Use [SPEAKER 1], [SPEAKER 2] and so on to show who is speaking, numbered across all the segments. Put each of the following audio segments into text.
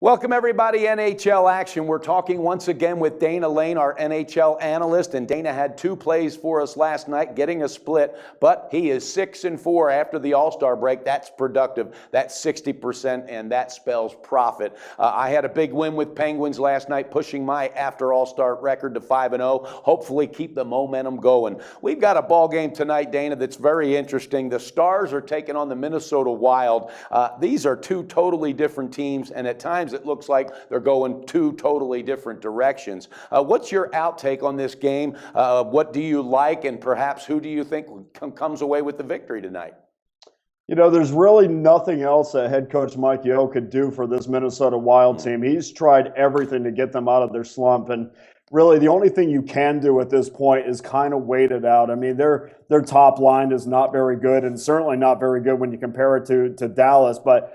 [SPEAKER 1] Welcome everybody, NHL Action. We're talking once again with Dana Lane, our NHL analyst, and Dana had two plays for us last night, getting a split, but he is 6-4 after the All-Star break. That's productive. That's 60%, and that spells profit. I had a big win with Penguins last night, pushing my after All-Star record to 5-0. Hopefully keep the momentum going. We've got a ball game tonight, Dana, that's very interesting. The Stars are taking on the Minnesota Wild. These are two totally different teams, and at times it looks like they're going two totally different directions. What's your outtake on this game? What do you like, and perhaps who do you think comes away with the victory tonight?
[SPEAKER 2] You know, there's really nothing else that head coach Mike Yeo could do for this Minnesota Wild team. He's tried everything to get them out of their slump, and really the only thing you can do at this point is kind of wait it out. I mean, their top line is not very good, and certainly not very good when you compare it to Dallas, but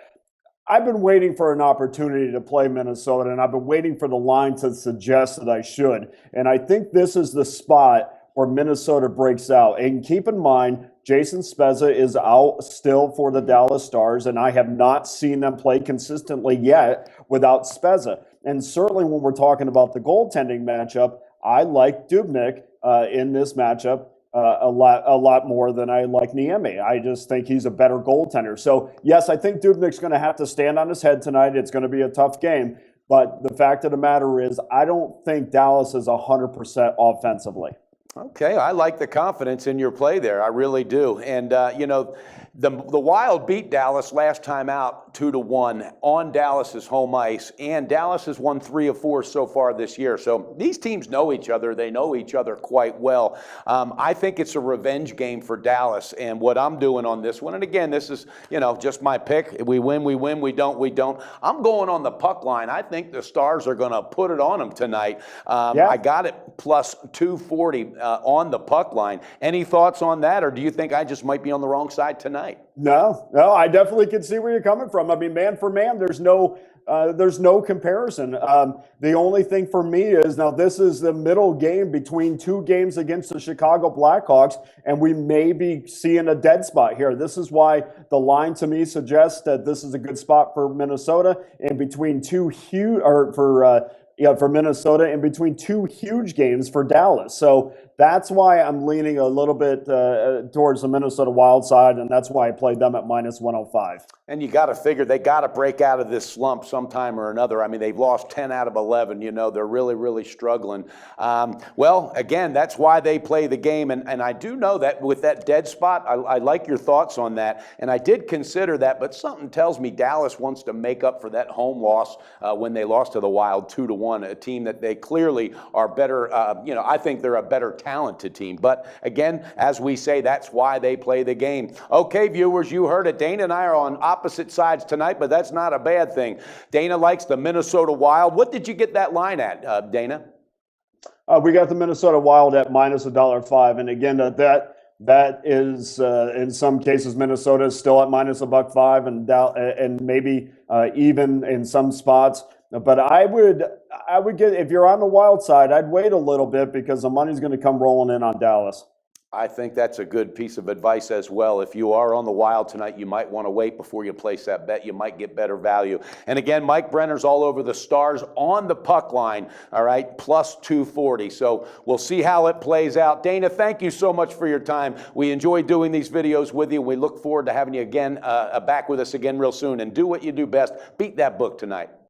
[SPEAKER 2] I've been waiting for an opportunity to play Minnesota, and I've been waiting for the line to suggest that I should. And I think this is the spot where Minnesota breaks out. And keep in mind, Jason Spezza is out still for the Dallas Stars, and I have not seen them play consistently yet without Spezza. And certainly when we're talking about the goaltending matchup, I like Dubnyk in this matchup a lot more than I like Niemi. I just think he's a better goaltender. So yes, I think Dubnyk's going to have to stand on his head tonight. It's going to be a tough game, but the fact of the matter is, I don't think Dallas is 100% offensively.
[SPEAKER 1] Okay, I like the confidence in your play there. I really do. And, you know, the Wild beat Dallas last time out 2-1 on Dallas's home ice, and Dallas has won 3 of 4 so far this year. So these teams know each other. They know each other quite well. I think it's a revenge game for Dallas, and what I'm doing on this one, and again, this is, you know, just my pick. We win, we win. We don't, we don't. I'm going on the puck line. I think the Stars are going to put it on them tonight. I got it plus 240 on the puck line. Any thoughts on that, or do you think I just might be on the wrong side tonight?
[SPEAKER 2] No, I definitely can see where you're coming from. I mean, man for man, there's no comparison. The only thing for me is, now this is the middle game between two games against the Chicago Blackhawks, and we may be seeing a dead spot here. This is why the line to me suggests that this is a good spot for Minnesota, and between two huge, or for Minnesota, in between two huge games for Dallas. So that's why I'm leaning a little bit towards the Minnesota Wild side, and that's why I played them at minus 105.
[SPEAKER 1] And you got to figure they got to break out of this slump sometime or another. I mean, they've lost 10 out of 11. You know, they're really, really struggling. Well, again, that's why they play the game. And I do know that with that dead spot, I like your thoughts on that. And I did consider that, but something tells me Dallas wants to make up for that home loss when they lost to the Wild 2-1, a team that they clearly are better. You know, I think they're a better talented team. But again, as we say, that's why they play the game. Okay, viewers, you heard it. Dana and I are on opposite sides tonight, but that's not a bad thing. Dana likes the Minnesota Wild. What did you get that line at, Dana?
[SPEAKER 2] We got the Minnesota Wild at minus $1.05, and again, that is in some cases Minnesota is still at minus $1.05, and maybe even in some spots. But I would get, if you're on the Wild side, I'd wait a little bit because the money's going to come rolling in on Dallas.
[SPEAKER 1] I think that's a good piece of advice as well. If you are on the Wild tonight, you might want to wait before you place that bet. You might get better value. And again, Mike Brenner's all over the Stars on the puck line, all right, plus 240. So we'll see how it plays out. Dana, thank you so much for your time. We enjoy doing these videos with you. We look forward to having you again, back with us again real soon. And do what you do best. Beat that book tonight.